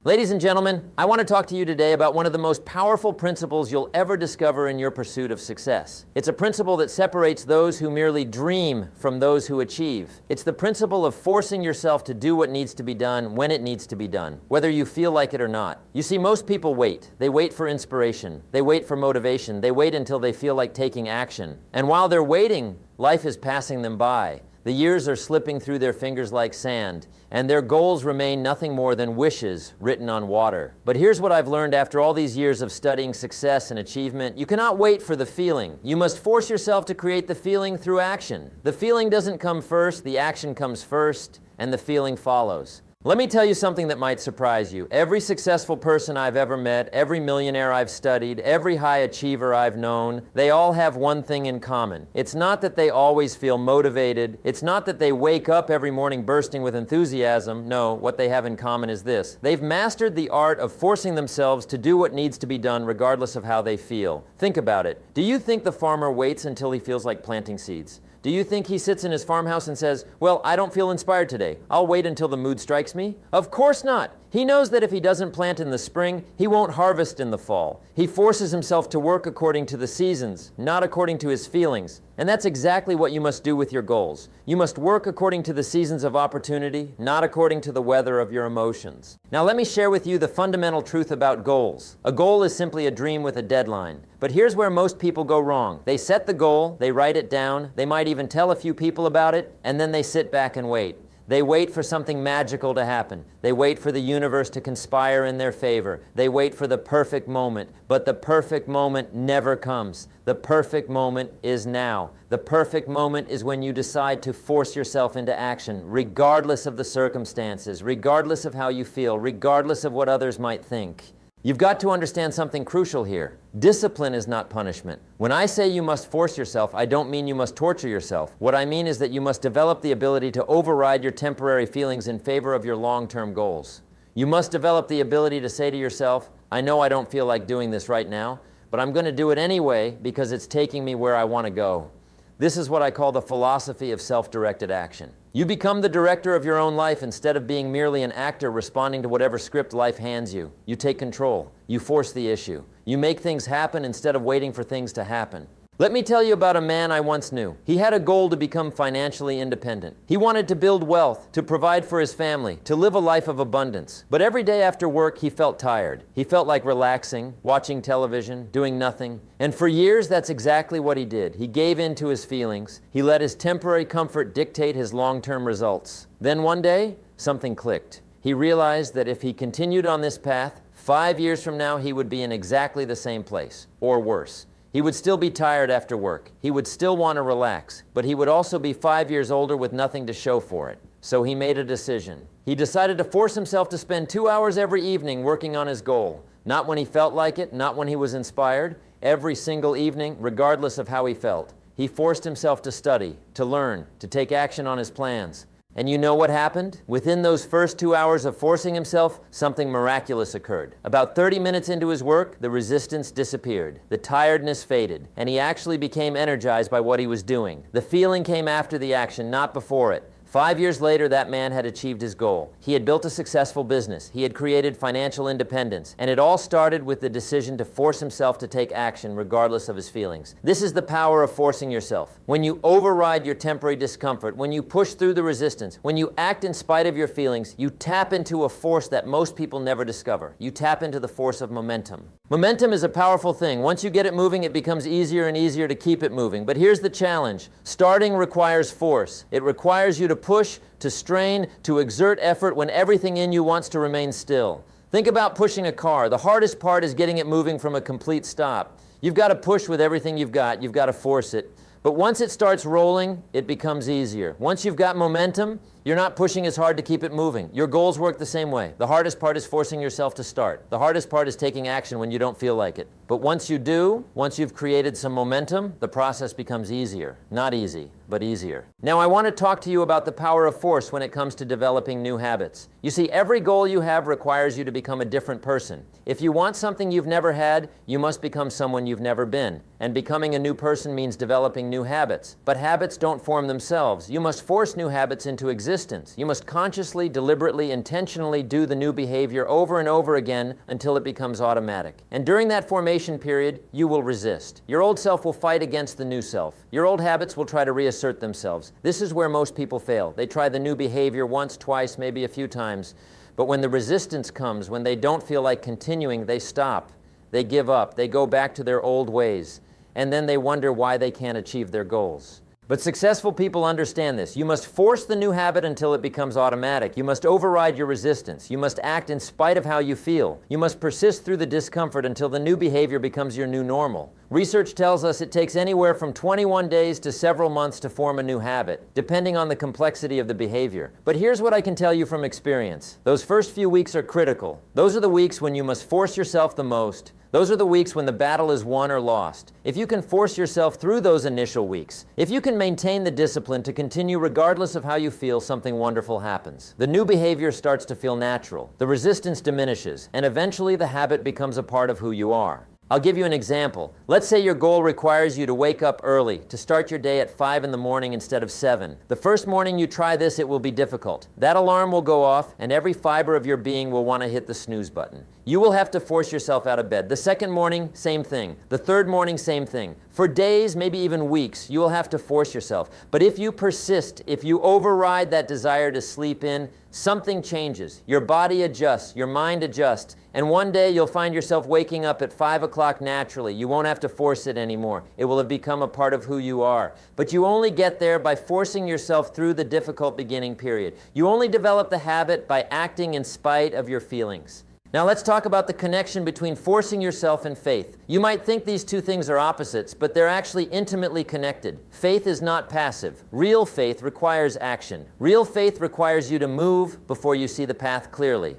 Ladies and gentlemen, I want to talk to you today about one of the most powerful principles you'll ever discover in your pursuit of success. It's a principle that separates those who merely dream from those who achieve. It's the principle of forcing yourself to do what needs to be done when it needs to be done, whether you feel like it or not. You see, most people wait. They wait for inspiration. They wait for motivation. They wait until they feel like taking action. And while they're waiting, life is passing them by. The years are slipping through their fingers like sand, and their goals remain nothing more than wishes written on water. But here's what I've learned after all these years of studying success and achievement. You cannot wait for the feeling. You must force yourself to create the feeling through action. The feeling doesn't come first, the action comes first, and the feeling follows. Let me tell you something that might surprise you. Every successful person I've ever met, every millionaire I've studied, every high achiever I've known, they all have one thing in common. It's not that they always feel motivated. It's not that they wake up every morning bursting with enthusiasm. No, what they have in common is this. They've mastered the art of forcing themselves to do what needs to be done regardless of how they feel. Think about it. Do you think the farmer waits until he feels like planting seeds? Do you think he sits in his farmhouse and says, well, I don't feel inspired today. I'll wait until the mood strikes me? Of course not. He knows that if he doesn't plant in the spring, he won't harvest in the fall. He forces himself to work according to the seasons, not according to his feelings. And that's exactly what you must do with your goals. You must work according to the seasons of opportunity, not according to the weather of your emotions. Now let me share with you the fundamental truth about goals. A goal is simply a dream with a deadline. But here's where most people go wrong. They set the goal, they write it down, they might even tell a few people about it, and then they sit back and wait. They wait for something magical to happen. They wait for the universe to conspire in their favor. They wait for the perfect moment. But the perfect moment never comes. The perfect moment is now. The perfect moment is when you decide to force yourself into action, regardless of the circumstances, regardless of how you feel, regardless of what others might think. You've got to understand something crucial here. Discipline is not punishment. When I say you must force yourself, I don't mean you must torture yourself. What I mean is that you must develop the ability to override your temporary feelings in favor of your long-term goals. You must develop the ability to say to yourself, I know I don't feel like doing this right now, but I'm going to do it anyway because it's taking me where I want to go. This is what I call the philosophy of self-directed action. You become the director of your own life instead of being merely an actor responding to whatever script life hands you. You take control. You force the issue. You make things happen instead of waiting for things to happen. Let me tell you about a man I once knew. He had a goal to become financially independent. He wanted to build wealth, to provide for his family, to live a life of abundance. But every day after work, he felt tired. He felt like relaxing, watching television, doing nothing. And for years, that's exactly what he did. He gave in to his feelings. He let his temporary comfort dictate his long-term results. Then one day, something clicked. He realized that if he continued on this path, 5 years from now, he would be in exactly the same place, or worse. He would still be tired after work. He would still want to relax, but he would also be 5 years older with nothing to show for it. So he made a decision. He decided to force himself to spend 2 hours every evening working on his goal. Not when he felt like it, not when he was inspired. Every single evening, regardless of how he felt. He forced himself to study, to learn, to take action on his plans. And you know what happened? Within those first 2 hours of forcing himself, something miraculous occurred. About 30 minutes into his work, the resistance disappeared. The tiredness faded, and he actually became energized by what he was doing. The feeling came after the action, not before it. 5 years later, that man had achieved his goal. He had built a successful business. He had created financial independence. And it all started with the decision to force himself to take action regardless of his feelings. This is the power of forcing yourself. When you override your temporary discomfort, when you push through the resistance, when you act in spite of your feelings, you tap into a force that most people never discover. You tap into the force of momentum. Momentum is a powerful thing. Once you get it moving, it becomes easier and easier to keep it moving. But here's the challenge. Starting requires force. It requires you to push, to strain, to exert effort when everything in you wants to remain still. Think about pushing a car. The hardest part is getting it moving from a complete stop. You've got to push with everything you've got. You've got to force it. But once it starts rolling, it becomes easier. Once you've got momentum, you're not pushing as hard to keep it moving. Your goals work the same way. The hardest part is forcing yourself to start. The hardest part is taking action when you don't feel like it. But once you do, once you've created some momentum, the process becomes easier. Not easy, but easier. Now I want to talk to you about the power of force when it comes to developing new habits. You see, every goal you have requires you to become a different person. If you want something you've never had, you must become someone you've never been. And becoming a new person means developing new habits. But habits don't form themselves. You must force new habits into existence resistance. You must consciously, deliberately, intentionally do the new behavior over and over again until it becomes automatic. And during that formation period, you will resist. Your old self will fight against the new self. Your old habits will try to reassert themselves. This is where most people fail. They try the new behavior once, twice, maybe a few times. But when the resistance comes, when they don't feel like continuing, they stop. They give up. They go back to their old ways. And then they wonder why they can't achieve their goals. But successful people understand this. You must force the new habit until it becomes automatic. You must override your resistance. You must act in spite of how you feel. You must persist through the discomfort until the new behavior becomes your new normal. Research tells us it takes anywhere from 21 days to several months to form a new habit, depending on the complexity of the behavior. But here's what I can tell you from experience. Those first few weeks are critical. Those are the weeks when you must force yourself the most. Those are the weeks when the battle is won or lost. If you can force yourself through those initial weeks, if you can maintain the discipline to continue regardless of how you feel, something wonderful happens. The new behavior starts to feel natural. The resistance diminishes, and eventually the habit becomes a part of who you are. I'll give you an example. Let's say your goal requires you to wake up early, to start your day at 5 in the morning instead of 7. The first morning you try this, it will be difficult. That alarm will go off, and every fiber of your being will want to hit the snooze button. You will have to force yourself out of bed. The second morning, same thing. The third morning, same thing. For days, maybe even weeks, you will have to force yourself. But if you persist, if you override that desire to sleep in, something changes. Your body adjusts, your mind adjusts, and one day you'll find yourself waking up at 5 o'clock naturally. You won't have to force it anymore. It will have become a part of who you are. But you only get there by forcing yourself through the difficult beginning period. You only develop the habit by acting in spite of your feelings. Now let's talk about the connection between forcing yourself and faith. You might think these two things are opposites, but they're actually intimately connected. Faith is not passive. Real faith requires action. Real faith requires you to move before you see the path clearly.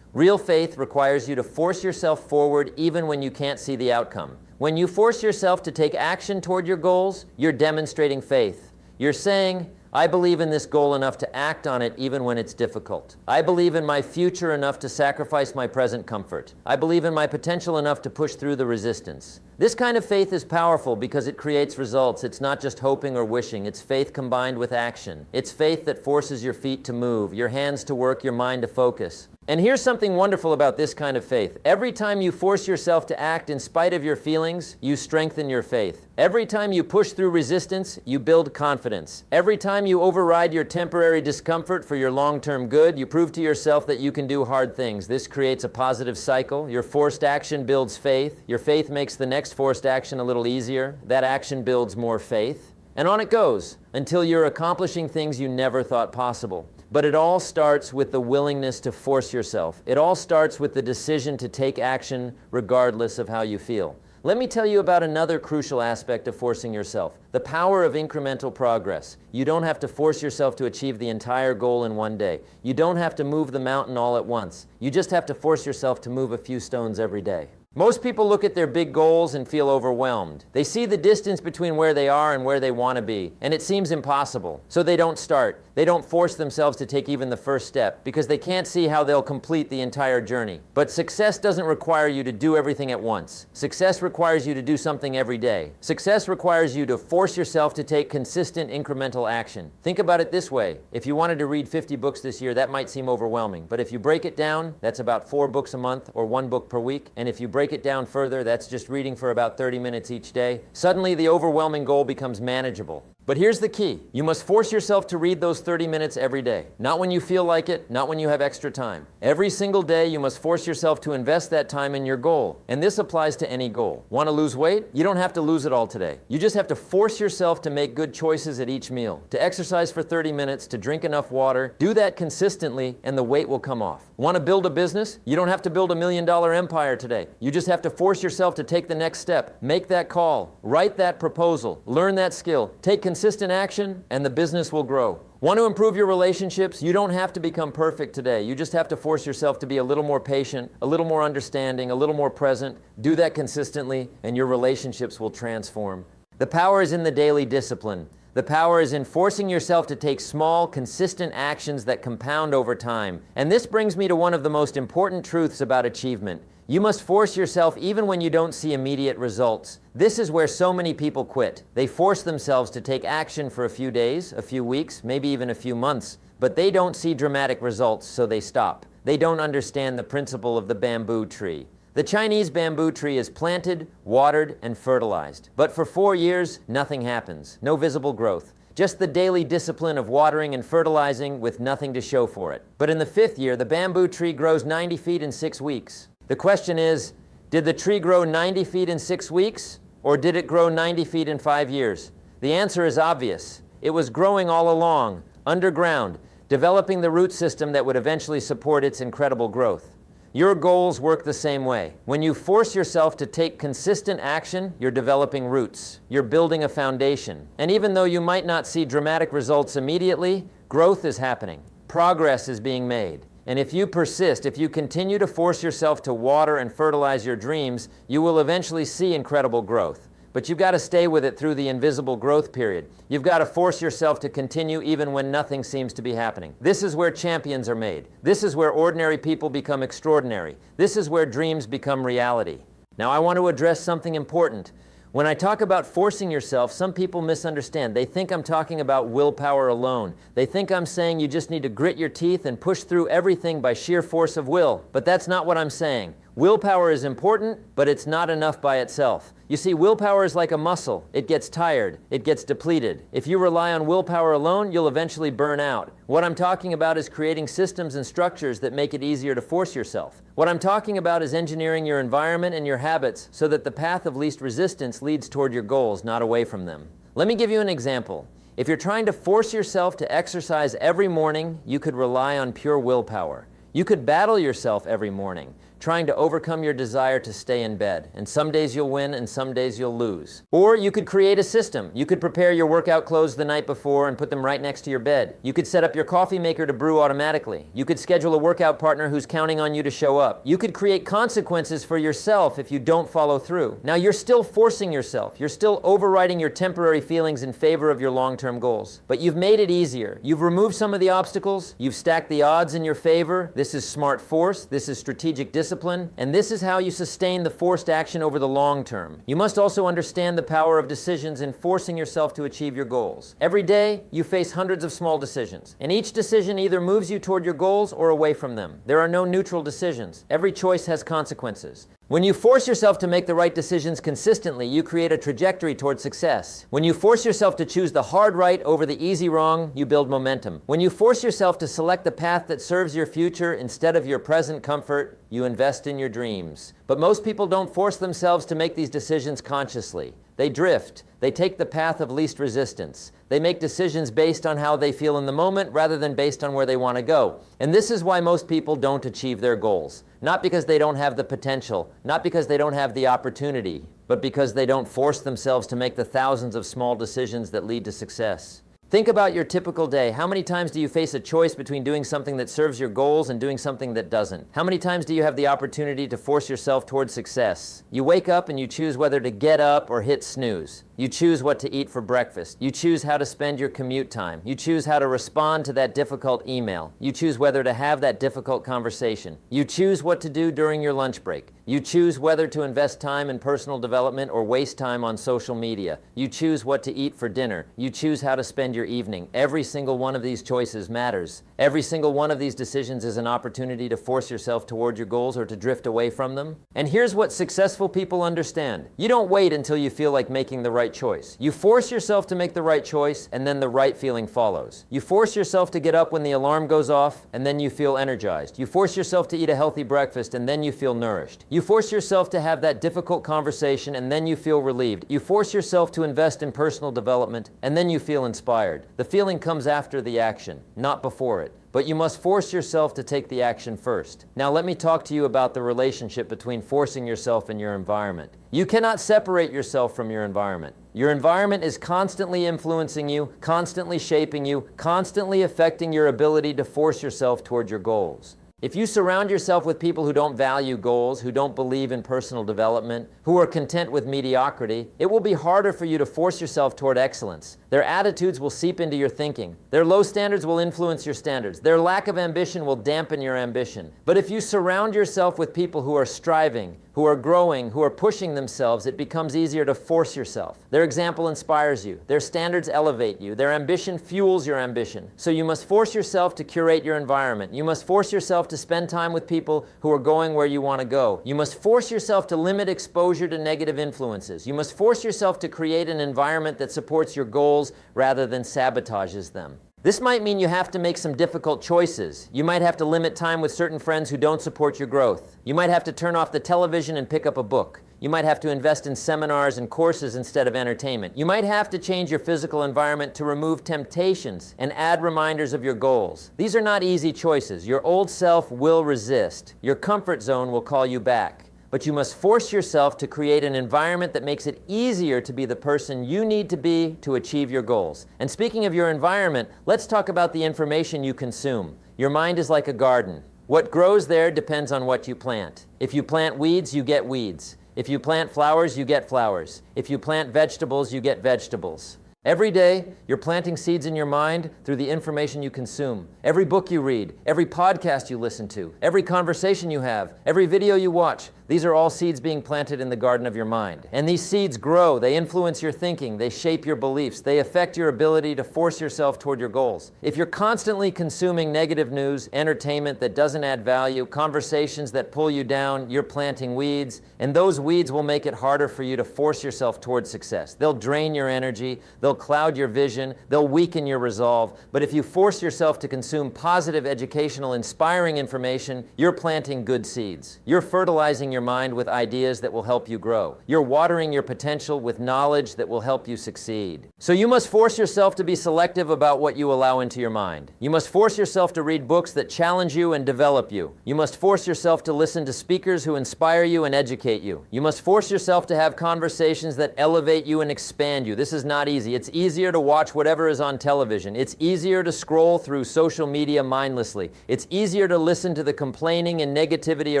Real faith requires you to force yourself forward even when you can't see the outcome. When you force yourself to take action toward your goals, you're demonstrating faith. You're saying, I believe in this goal enough to act on it even when it's difficult. I believe in my future enough to sacrifice my present comfort. I believe in my potential enough to push through the resistance. This kind of faith is powerful because it creates results. It's not just hoping or wishing. It's faith combined with action. It's faith that forces your feet to move, your hands to work, your mind to focus. And here's something wonderful about this kind of faith. Every time you force yourself to act in spite of your feelings, you strengthen your faith. Every time you push through resistance, you build confidence. Every time you override your temporary discomfort for your long-term good, you prove to yourself that you can do hard things. This creates a positive cycle. Your forced action builds faith. Your faith makes the next forced action a little easier. That action builds more faith. And on it goes until you're accomplishing things you never thought possible. But it all starts with the willingness to force yourself. It all starts with the decision to take action regardless of how you feel. Let me tell you about another crucial aspect of forcing yourself, the power of incremental progress. You don't have to force yourself to achieve the entire goal in one day. You don't have to move the mountain all at once. You just have to force yourself to move a few stones every day. Most people look at their big goals and feel overwhelmed. They see the distance between where they are and where they want to be, and it seems impossible. So they don't start. They don't force themselves to take even the first step because they can't see how they'll complete the entire journey. But success doesn't require you to do everything at once. Success requires you to do something every day. Success requires you to force yourself to take consistent incremental action. Think about it this way. If you wanted to read 50 books this year, that might seem overwhelming. But if you break it down, that's about 4 books a month or 1 book per week. And if you break it down further, that's just reading for about 30 minutes each day. Suddenly, the overwhelming goal becomes manageable. But here's the key. You must force yourself to read those 30 minutes every day. Not when you feel like it, not when you have extra time. Every single day, you must force yourself to invest that time in your goal. And this applies to any goal. Want to lose weight? You don't have to lose it all today. You just have to force yourself to make good choices at each meal, to exercise for 30 minutes, to drink enough water. Do that consistently, and the weight will come off. Want to build a business? You don't have to build $1 million empire today. You just have to force yourself to take the next step. Make that call. Write that proposal. Learn that skill. Take consistent action, and the business will grow. Want to improve your relationships? You don't have to become perfect today. You just have to force yourself to be a little more patient, a little more understanding, a little more present. Do that consistently, and your relationships will transform. The power is in the daily discipline. The power is in forcing yourself to take small, consistent actions that compound over time. And this brings me to one of the most important truths about achievement. You must force yourself even when you don't see immediate results. This is where so many people quit. They force themselves to take action for a few days, a few weeks, maybe even a few months, but they don't see dramatic results, so they stop. They don't understand the principle of the bamboo tree. The Chinese bamboo tree is planted, watered, and fertilized. But for 4 years, nothing happens. No visible growth. Just the daily discipline of watering and fertilizing with nothing to show for it. But in the 5th year, the bamboo tree grows 90 feet in 6 weeks. The question is, did the tree grow 90 feet in 6 weeks, or did it grow 90 feet in 5 years? The answer is obvious. It was growing all along, underground, developing the root system that would eventually support its incredible growth. Your goals work the same way. When you force yourself to take consistent action, you're developing roots. You're building a foundation. And even though you might not see dramatic results immediately, growth is happening. Progress is being made. And if you persist, if you continue to force yourself to water and fertilize your dreams, you will eventually see incredible growth. But you've got to stay with it through the invisible growth period. You've got to force yourself to continue even when nothing seems to be happening. This is where champions are made. This is where ordinary people become extraordinary. This is where dreams become reality. Now I want to address something important. When I talk about forcing yourself, some people misunderstand. They think I'm talking about willpower alone. They think I'm saying you just need to grit your teeth and push through everything by sheer force of will. But that's not what I'm saying. Willpower is important, but it's not enough by itself. You see, willpower is like a muscle. It gets tired. It gets depleted. If you rely on willpower alone, you'll eventually burn out. What I'm talking about is creating systems and structures that make it easier to force yourself. What I'm talking about is engineering your environment and your habits so that the path of least resistance leads toward your goals, not away from them. Let me give you an example. If you're trying to force yourself to exercise every morning, you could rely on pure willpower. You could battle yourself every morning, trying to overcome your desire to stay in bed. And some days you'll win and some days you'll lose. Or you could create a system. You could prepare your workout clothes the night before and put them right next to your bed. You could set up your coffee maker to brew automatically. You could schedule a workout partner who's counting on you to show up. You could create consequences for yourself if you don't follow through. Now you're still forcing yourself. You're still overriding your temporary feelings in favor of your long-term goals. But you've made it easier. You've removed some of the obstacles. You've stacked the odds in your favor. This is smart force. This is strategic discipline. And this is how you sustain the forced action over the long term. You must also understand the power of decisions in forcing yourself to achieve your goals. Every day, you face hundreds of small decisions. And each decision either moves you toward your goals or away from them. There are no neutral decisions. Every choice has consequences. When you force yourself to make the right decisions consistently, you create a trajectory toward success. When you force yourself to choose the hard right over the easy wrong, you build momentum. When you force yourself to select the path that serves your future instead of your present comfort, you invest in your dreams. But most people don't force themselves to make these decisions consciously. They drift. They take the path of least resistance. They make decisions based on how they feel in the moment rather than based on where they want to go. And this is why most people don't achieve their goals. Not because they don't have the potential, not because they don't have the opportunity, but because they don't force themselves to make the thousands of small decisions that lead to success. Think about your typical day. How many times do you face a choice between doing something that serves your goals and doing something that doesn't? How many times do you have the opportunity to force yourself towards success? You wake up and you choose whether to get up or hit snooze. You choose what to eat for breakfast. You choose how to spend your commute time. You choose how to respond to that difficult email. You choose whether to have that difficult conversation. You choose what to do during your lunch break. You choose whether to invest time in personal development or waste time on social media. You choose what to eat for dinner. You choose how to spend your evening. Every single one of these choices matters. Every single one of these decisions is an opportunity to force yourself toward your goals or to drift away from them. And here's what successful people understand. You don't wait until you feel like making the right choice. You force yourself to make the right choice, and then the right feeling follows. You force yourself to get up when the alarm goes off, and then you feel energized. You force yourself to eat a healthy breakfast, and then you feel nourished. You force yourself to have that difficult conversation, and then you feel relieved. You force yourself to invest in personal development, and then you feel inspired. The feeling comes after the action, not before it. But you must force yourself to take the action first. Now let me talk to you about the relationship between forcing yourself and your environment. You cannot separate yourself from your environment. Your environment is constantly influencing you, constantly shaping you, constantly affecting your ability to force yourself toward your goals. If you surround yourself with people who don't value goals, who don't believe in personal development, who are content with mediocrity, it will be harder for you to force yourself toward excellence. Their attitudes will seep into your thinking. Their low standards will influence your standards. Their lack of ambition will dampen your ambition. But if you surround yourself with people who are striving, who are growing, who are pushing themselves, it becomes easier to force yourself. Their example inspires you. Their standards elevate you. Their ambition fuels your ambition. So you must force yourself to curate your environment. You must force yourself to spend time with people who are going where you want to go. You must force yourself to limit exposure to negative influences. You must force yourself to create an environment that supports your goals rather than sabotages them. This might mean you have to make some difficult choices. You might have to limit time with certain friends who don't support your growth. You might have to turn off the television and pick up a book. You might have to invest in seminars and courses instead of entertainment. You might have to change your physical environment to remove temptations and add reminders of your goals. These are not easy choices. Your old self will resist. Your comfort zone will call you back. But you must force yourself to create an environment that makes it easier to be the person you need to be to achieve your goals. And speaking of your environment, let's talk about the information you consume. Your mind is like a garden. What grows there depends on what you plant. If you plant weeds, you get weeds. If you plant flowers, you get flowers. If you plant vegetables, you get vegetables. Every day, you're planting seeds in your mind through the information you consume. Every book you read, every podcast you listen to, every conversation you have, every video you watch, these are all seeds being planted in the garden of your mind. And these seeds grow, they influence your thinking, they shape your beliefs, they affect your ability to force yourself toward your goals. If you're constantly consuming negative news, entertainment that doesn't add value, conversations that pull you down, you're planting weeds, and those weeds will make it harder for you to force yourself toward success. They'll drain your energy, they'll cloud your vision, they'll weaken your resolve. But if you force yourself to consume positive, educational, inspiring information, you're planting good seeds. You're fertilizing your mind with ideas that will help you grow. You're watering your potential with knowledge that will help you succeed. So you must force yourself to be selective about what you allow into your mind. You must force yourself to read books that challenge you and develop you. You must force yourself to listen to speakers who inspire you and educate you. You must force yourself to have conversations that elevate you and expand you. This is not easy. It's easier to watch whatever is on television. It's easier to scroll through social media mindlessly. It's easier to listen to the complaining and negativity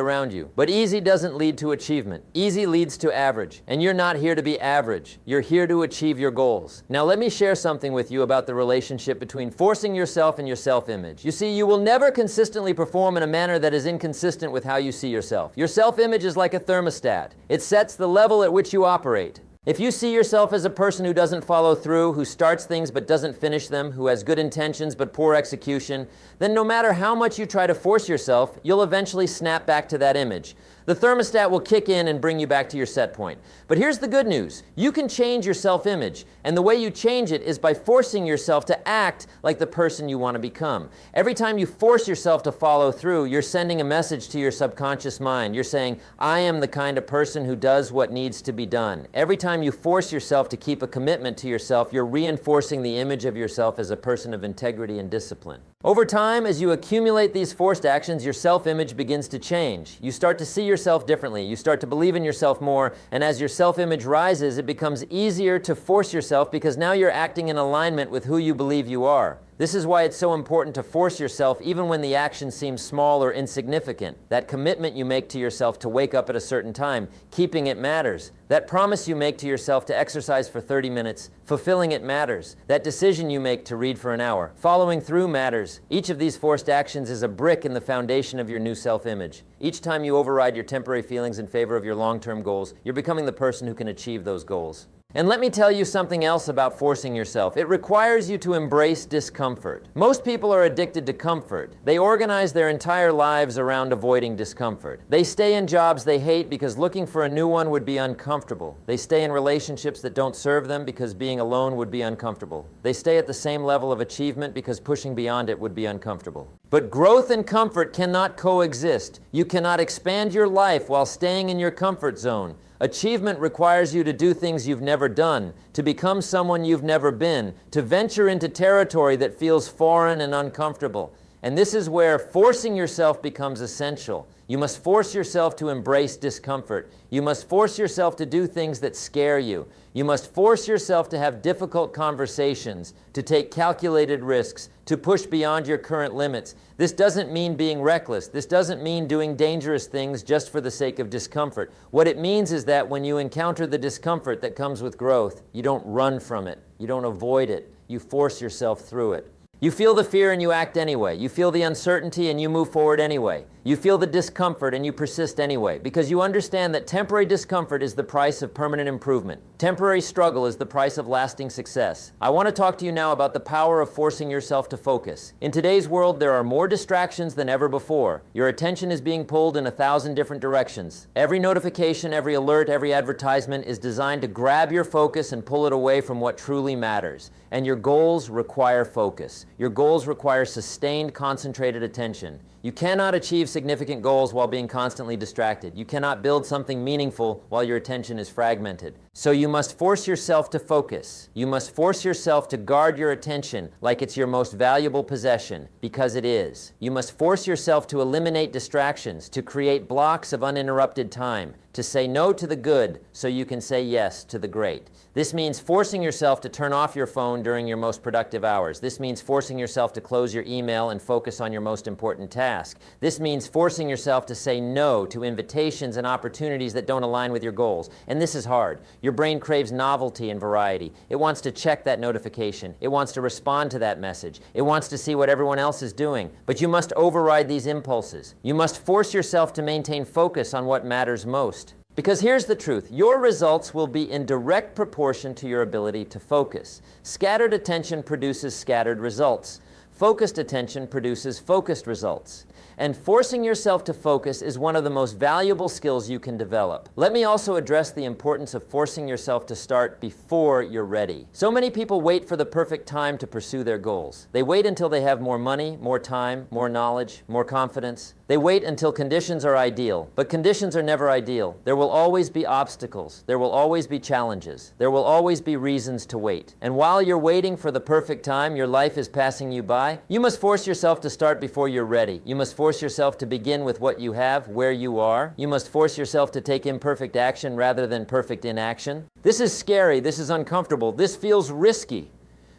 around you. But easy doesn't lead to achievement. Easy leads to average. And you're not here to be average. You're here to achieve your goals. Now let me share something with you about the relationship between forcing yourself and your self-image. You see, you will never consistently perform in a manner that is inconsistent with how you see yourself. Your self-image is like a thermostat. It sets the level at which you operate. If you see yourself as a person who doesn't follow through, who starts things but doesn't finish them, who has good intentions but poor execution, then no matter how much you try to force yourself, you'll eventually snap back to that image. The thermostat will kick in and bring you back to your set point. But here's the good news. You can change your self-image, and the way you change it is by forcing yourself to act like the person you want to become. Every time you force yourself to follow through, you're sending a message to your subconscious mind. You're saying, I am the kind of person who does what needs to be done. Every time you force yourself to keep a commitment to yourself, you're reinforcing the image of yourself as a person of integrity and discipline. Over time, as you accumulate these forced actions, your self-image begins to change. You start to see yourself differently. You start to believe in yourself more, and as your self-image rises, it becomes easier to force yourself because now you're acting in alignment with who you believe you are. This is why it's so important to force yourself even when the action seems small or insignificant. That commitment you make to yourself to wake up at a certain time, keeping it matters. That promise you make to yourself to exercise for 30 minutes, fulfilling it matters. That decision you make to read for an hour, following through matters. Each of these forced actions is a brick in the foundation of your new self-image. Each time you override your temporary feelings in favor of your long-term goals, you're becoming the person who can achieve those goals. And let me tell you something else about forcing yourself. It requires you to embrace discomfort. Most people are addicted to comfort. They organize their entire lives around avoiding discomfort. They stay in jobs they hate because looking for a new one would be uncomfortable. They stay in relationships that don't serve them because being alone would be uncomfortable. They stay at the same level of achievement because pushing beyond it would be uncomfortable. But growth and comfort cannot coexist. You cannot expand your life while staying in your comfort zone. Achievement requires you to do things you've never done, to become someone you've never been, to venture into territory that feels foreign and uncomfortable. And this is where forcing yourself becomes essential. You must force yourself to embrace discomfort. You must force yourself to do things that scare you. You must force yourself to have difficult conversations, to take calculated risks, to push beyond your current limits. This doesn't mean being reckless. This doesn't mean doing dangerous things just for the sake of discomfort. What it means is that when you encounter the discomfort that comes with growth, you don't run from it. You don't avoid it. You force yourself through it. You feel the fear and you act anyway. You feel the uncertainty and you move forward anyway. You feel the discomfort and you persist anyway, because you understand that temporary discomfort is the price of permanent improvement. Temporary struggle is the price of lasting success. I want to talk to you now about the power of forcing yourself to focus. In today's world, there are more distractions than ever before. Your attention is being pulled in 1,000 different directions. Every notification, every alert, every advertisement is designed to grab your focus and pull it away from what truly matters. And your goals require focus. Your goals require sustained, concentrated attention. You cannot achieve significant goals while being constantly distracted. You cannot build something meaningful while your attention is fragmented. So you must force yourself to focus. You must force yourself to guard your attention like it's your most valuable possession, because it is. You must force yourself to eliminate distractions, to create blocks of uninterrupted time, to say no to the good so you can say yes to the great. This means forcing yourself to turn off your phone during your most productive hours. This means forcing yourself to close your email and focus on your most important task. This means forcing yourself to say no to invitations and opportunities that don't align with your goals. And this is hard. Your brain craves novelty and variety. It wants to check that notification. It wants to respond to that message. It wants to see what everyone else is doing. But you must override these impulses. You must force yourself to maintain focus on what matters most. Because here's the truth, your results will be in direct proportion to your ability to focus. Scattered attention produces scattered results. Focused attention produces focused results. And forcing yourself to focus is one of the most valuable skills you can develop. Let me also address the importance of forcing yourself to start before you're ready. So many people wait for the perfect time to pursue their goals. They wait until they have more money, more time, more knowledge, more confidence. They wait until conditions are ideal, but conditions are never ideal. There will always be obstacles. There will always be challenges. There will always be reasons to wait. And while you're waiting for the perfect time, your life is passing you by, you must force yourself to start before you're ready. You must force yourself to begin with what you have, where you are. You must force yourself to take imperfect action rather than perfect inaction. This is scary. This is uncomfortable. This feels risky.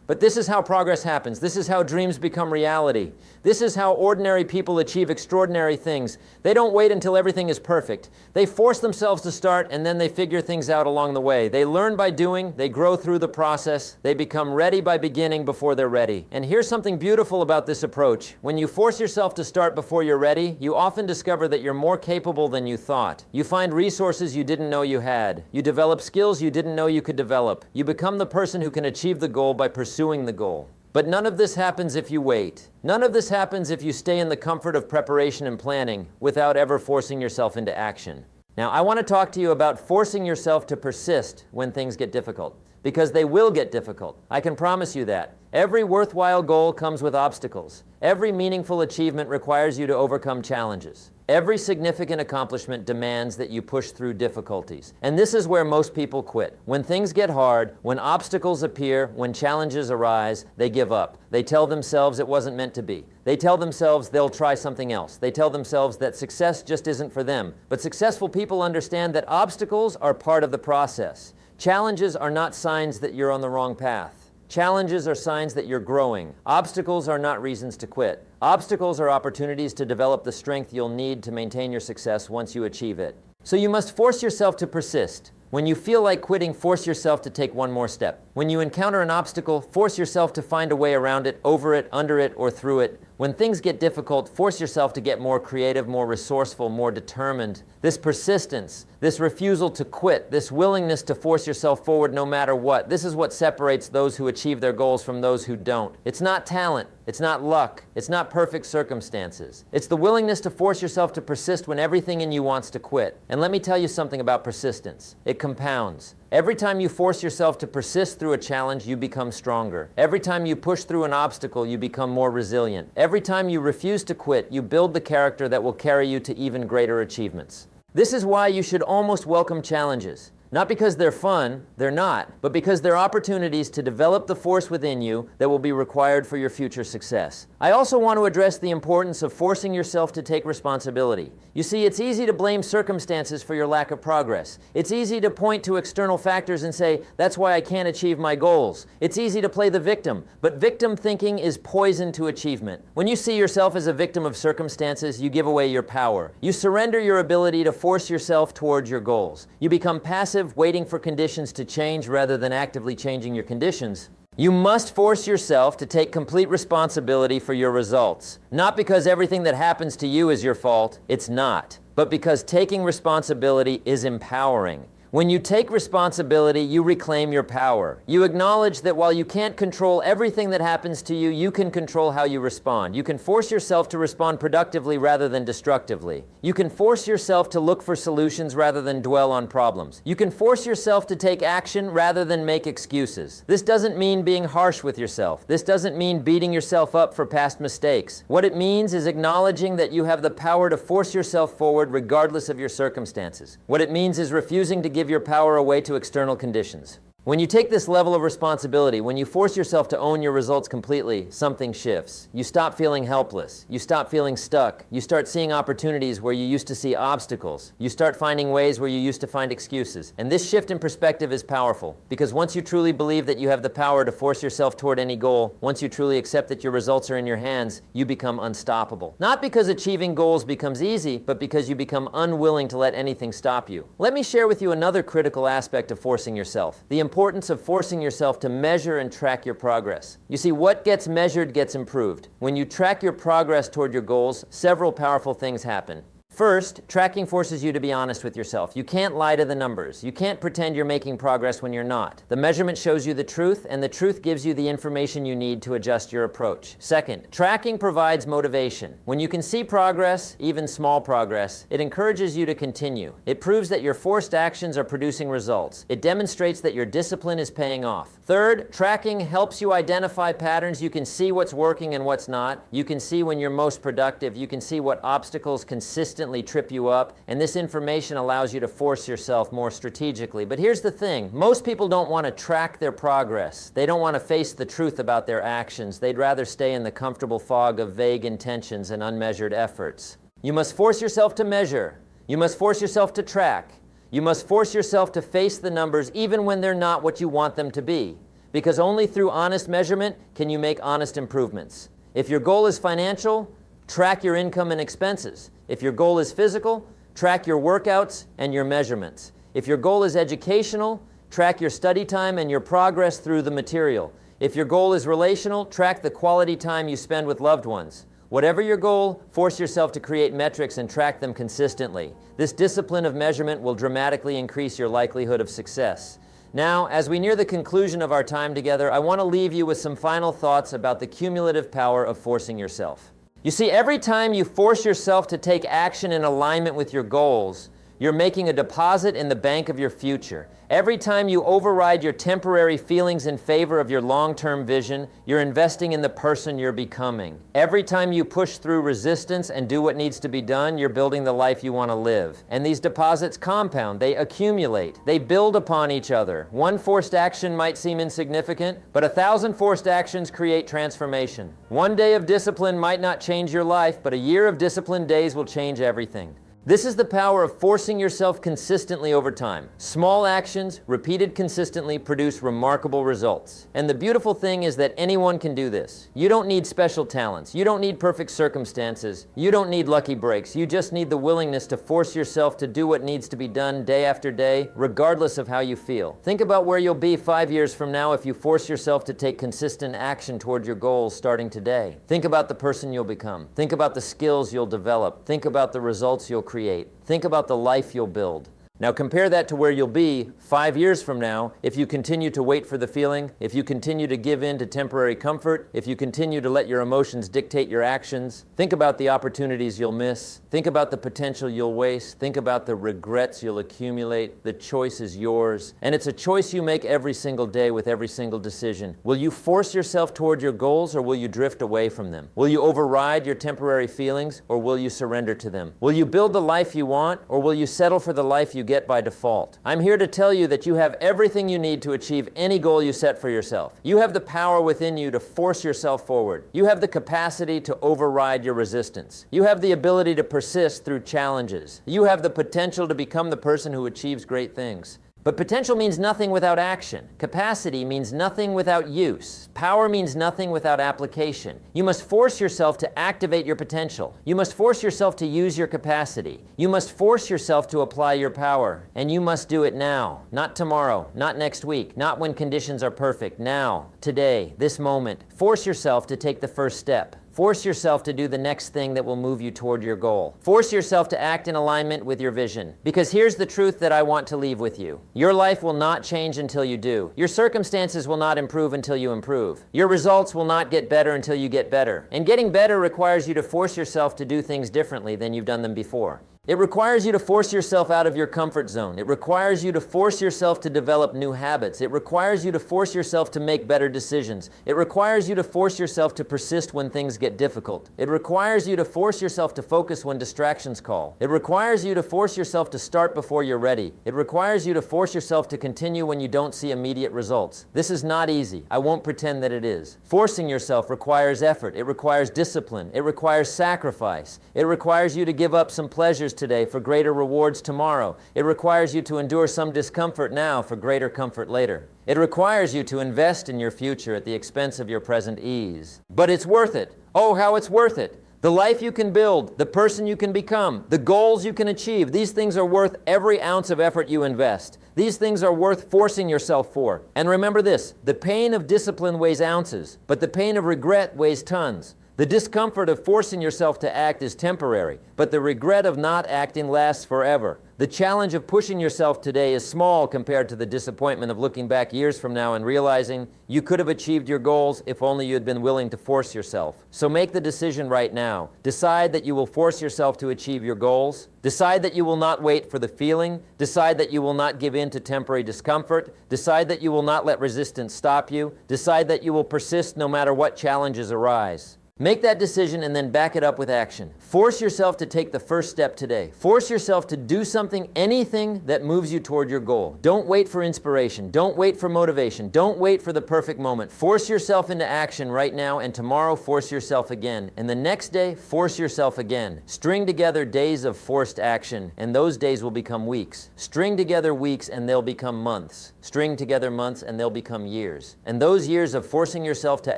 But this is how progress happens. This is how dreams become reality. This is how ordinary people achieve extraordinary things. They don't wait until everything is perfect. They force themselves to start, and then they figure things out along the way. They learn by doing. They grow through the process. They become ready by beginning before they're ready. And here's something beautiful about this approach. When you force yourself to start before you're ready, you often discover that you're more capable than you thought. You find resources you didn't know you had. You develop skills you didn't know you could develop. You become the person who can achieve the goal by pursuing the goal. But none of this happens if you wait. None of this happens if you stay in the comfort of preparation and planning without ever forcing yourself into action. Now, I want to talk to you about forcing yourself to persist when things get difficult, because they will get difficult. I can promise you that. Every worthwhile goal comes with obstacles. Every meaningful achievement requires you to overcome challenges. Every significant accomplishment demands that you push through difficulties. And this is where most people quit. When things get hard, when obstacles appear, when challenges arise, they give up. They tell themselves it wasn't meant to be. They tell themselves they'll try something else. They tell themselves that success just isn't for them. But successful people understand that obstacles are part of the process. Challenges are not signs that you're on the wrong path. Challenges are signs that you're growing. Obstacles are not reasons to quit. Obstacles are opportunities to develop the strength you'll need to maintain your success once you achieve it. So you must force yourself to persist. When you feel like quitting, force yourself to take one more step. When you encounter an obstacle, force yourself to find a way around it, over it, under it, or through it. When things get difficult, force yourself to get more creative, more resourceful, more determined. This persistence, this refusal to quit, this willingness to force yourself forward no matter what, this is what separates those who achieve their goals from those who don't. It's not talent. It's not luck. It's not perfect circumstances. It's the willingness to force yourself to persist when everything in you wants to quit. And let me tell you something about persistence. It compounds. Every time you force yourself to persist through a challenge, you become stronger. Every time you push through an obstacle, you become more resilient. Every time you refuse to quit, you build the character that will carry you to even greater achievements. This is why you should almost welcome challenges. Not because they're fun, they're not, but because they're opportunities to develop the force within you that will be required for your future success. I also want to address the importance of forcing yourself to take responsibility. You see, it's easy to blame circumstances for your lack of progress. It's easy to point to external factors and say, that's why I can't achieve my goals. It's easy to play the victim, but victim thinking is poison to achievement. When you see yourself as a victim of circumstances, you give away your power. You surrender your ability to force yourself towards your goals. You become passive, waiting for conditions to change rather than actively changing your conditions. You must force yourself to take complete responsibility for your results. Not because everything that happens to you is your fault, it's not, but because taking responsibility is empowering. When you take responsibility, you reclaim your power. You acknowledge that while you can't control everything that happens to you, you can control how you respond. You can force yourself to respond productively rather than destructively. You can force yourself to look for solutions rather than dwell on problems. You can force yourself to take action rather than make excuses. This doesn't mean being harsh with yourself. This doesn't mean beating yourself up for past mistakes. What it means is acknowledging that you have the power to force yourself forward regardless of your circumstances. What it means is refusing to give your power away to external conditions. When you take this level of responsibility, when you force yourself to own your results completely, something shifts. You stop feeling helpless. You stop feeling stuck. You start seeing opportunities where you used to see obstacles. You start finding ways where you used to find excuses. And this shift in perspective is powerful, because once you truly believe that you have the power to force yourself toward any goal, once you truly accept that your results are in your hands, you become unstoppable. Not because achieving goals becomes easy, but because you become unwilling to let anything stop you. Let me share with you another critical aspect of forcing yourself: the importance of forcing yourself to measure and track your progress. You see, what gets measured gets improved. When you track your progress toward your goals, several powerful things happen. First, tracking forces you to be honest with yourself. You can't lie to the numbers. You can't pretend you're making progress when you're not. The measurement shows you the truth, and the truth gives you the information you need to adjust your approach. Second, tracking provides motivation. When you can see progress, even small progress, it encourages you to continue. It proves that your forced actions are producing results. It demonstrates that your discipline is paying off. Third, tracking helps you identify patterns. You can see what's working and what's not. You can see when you're most productive. You can see what obstacles consistently trip you up, and this information allows you to force yourself more strategically. But here's the thing: most people don't want to track their progress. They don't want to face the truth about their actions. They'd rather stay in the comfortable fog of vague intentions and unmeasured efforts. You must force yourself to measure. You must force yourself to track. You must force yourself to face the numbers even when they're not what you want them to be, because only through honest measurement can you make honest improvements. If your goal is financial, track your income and expenses. If your goal is physical, track your workouts and your measurements. If your goal is educational, track your study time and your progress through the material. If your goal is relational, track the quality time you spend with loved ones. Whatever your goal, force yourself to create metrics and track them consistently. This discipline of measurement will dramatically increase your likelihood of success. Now, as we near the conclusion of our time together, I want to leave you with some final thoughts about the cumulative power of forcing yourself. You see, every time you force yourself to take action in alignment with your goals, you're making a deposit in the bank of your future. Every time you override your temporary feelings in favor of your long-term vision, you're investing in the person you're becoming. Every time you push through resistance and do what needs to be done, you're building the life you want to live. And these deposits compound, they accumulate, they build upon each other. One forced action might seem insignificant, but 1,000 forced actions create transformation. One day of discipline might not change your life, but a year of disciplined days will change everything. This is the power of forcing yourself consistently over time. Small actions, repeated consistently, produce remarkable results. And the beautiful thing is that anyone can do this. You don't need special talents. You don't need perfect circumstances. You don't need lucky breaks. You just need the willingness to force yourself to do what needs to be done day after day, regardless of how you feel. Think about where you'll be 5 years from now if you force yourself to take consistent action toward your goals starting today. Think about the person you'll become. Think about the skills you'll develop. Think about the results you'll create. Think about the life you'll build. Now compare that to where you'll be 5 years from now if you continue to wait for the feeling, if you continue to give in to temporary comfort, if you continue to let your emotions dictate your actions. Think about the opportunities you'll miss. Think about the potential you'll waste. Think about the regrets you'll accumulate. The choice is yours. And it's a choice you make every single day with every single decision. Will you force yourself toward your goals, or will you drift away from them? Will you override your temporary feelings, or will you surrender to them? Will you build the life you want, or will you settle for the life you get by default. I'm here to tell you that you have everything you need to achieve any goal you set for yourself. You have the power within you to force yourself forward. You have the capacity to override your resistance. You have the ability to persist through challenges. You have the potential to become the person who achieves great things. But potential means nothing without action. Capacity means nothing without use. Power means nothing without application. You must force yourself to activate your potential. You must force yourself to use your capacity. You must force yourself to apply your power. And you must do it now, not tomorrow, not next week, not when conditions are perfect. Now, today, this moment. Force yourself to take the first step. Force yourself to do the next thing that will move you toward your goal. Force yourself to act in alignment with your vision. Because here's the truth that I want to leave with you. Your life will not change until you do. Your circumstances will not improve until you improve. Your results will not get better until you get better. And getting better requires you to force yourself to do things differently than you've done them before. It requires you to force yourself out of your comfort zone. It requires you to force yourself to develop new habits. It requires you to force yourself to make better decisions. It requires you to force yourself to persist when things get difficult. It requires you to force yourself to focus when distractions call. It requires you to force yourself to start before you're ready. It requires you to force yourself to continue when you don't see immediate results. This is not easy. I won't pretend that it is. Forcing yourself requires effort. It requires discipline. It requires sacrifice. It requires you to give up some pleasures today for greater rewards tomorrow. It requires you to endure some discomfort now for greater comfort later. It requires you to invest in your future at the expense of your present ease. But it's worth it. Oh, how it's worth it. The life you can build, the person you can become, the goals you can achieve, these things are worth every ounce of effort you invest. These things are worth forcing yourself for. And remember this, the pain of discipline weighs ounces, but the pain of regret weighs tons. The discomfort of forcing yourself to act is temporary, but the regret of not acting lasts forever. The challenge of pushing yourself today is small compared to the disappointment of looking back years from now and realizing you could have achieved your goals if only you had been willing to force yourself. So make the decision right now. Decide that you will force yourself to achieve your goals. Decide that you will not wait for the feeling. Decide that you will not give in to temporary discomfort. Decide that you will not let resistance stop you. Decide that you will persist no matter what challenges arise. Make that decision and then back it up with action. Force yourself to take the first step today. Force yourself to do something, anything that moves you toward your goal. Don't wait for inspiration. Don't wait for motivation. Don't wait for the perfect moment. Force yourself into action right now, and tomorrow force yourself again. And the next day, force yourself again. String together days of forced action, and those days will become weeks. String together weeks, and they'll become months. String together months, and they'll become years. And those years of forcing yourself to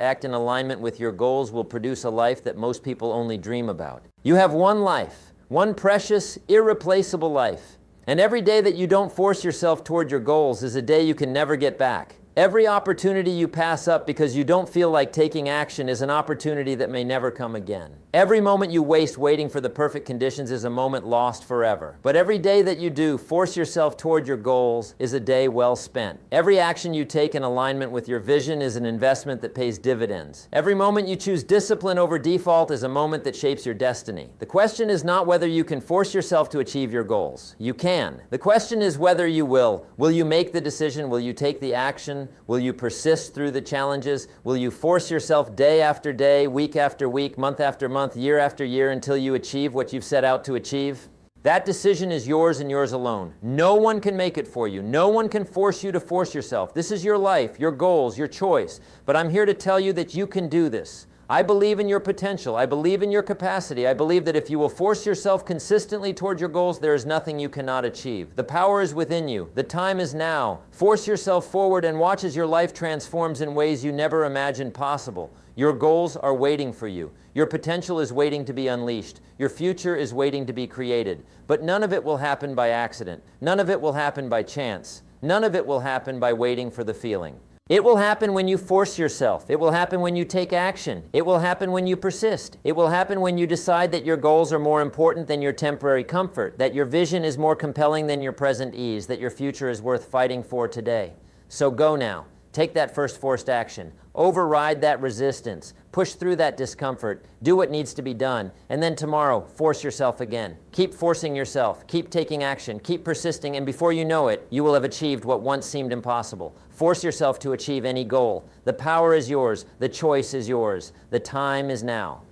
act in alignment with your goals will produce a life that most people only dream about. You have one life, one precious, irreplaceable life. And every day that you don't force yourself toward your goals is a day you can never get back. Every opportunity you pass up because you don't feel like taking action is an opportunity that may never come again. Every moment you waste waiting for the perfect conditions is a moment lost forever. But every day that you do force yourself toward your goals is a day well spent. Every action you take in alignment with your vision is an investment that pays dividends. Every moment you choose discipline over default is a moment that shapes your destiny. The question is not whether you can force yourself to achieve your goals. You can. The question is whether you will. Will you make the decision? Will you take the action? Will you persist through the challenges? Will you force yourself day after day, week after week, month after month, year after year until you achieve what you've set out to achieve? That decision is yours and yours alone. No one can make it for you. No one can force you to force yourself. This is your life, your goals, your choice. But I'm here to tell you that you can do this. I believe in your potential. I believe in your capacity. I believe that if you will force yourself consistently toward your goals, there is nothing you cannot achieve. The power is within you. The time is now. Force yourself forward and watch as your life transforms in ways you never imagined possible. Your goals are waiting for you. Your potential is waiting to be unleashed. Your future is waiting to be created. But none of it will happen by accident. None of it will happen by chance. None of it will happen by waiting for the feeling. It will happen when you force yourself. It will happen when you take action. It will happen when you persist. It will happen when you decide that your goals are more important than your temporary comfort, that your vision is more compelling than your present ease, that your future is worth fighting for today. So go now. Take that first forced action. Override that resistance. Push through that discomfort. Do what needs to be done. And then tomorrow, force yourself again. Keep forcing yourself. Keep taking action. Keep persisting. And before you know it, you will have achieved what once seemed impossible. Force yourself to achieve any goal. The power is yours. The choice is yours. The time is now.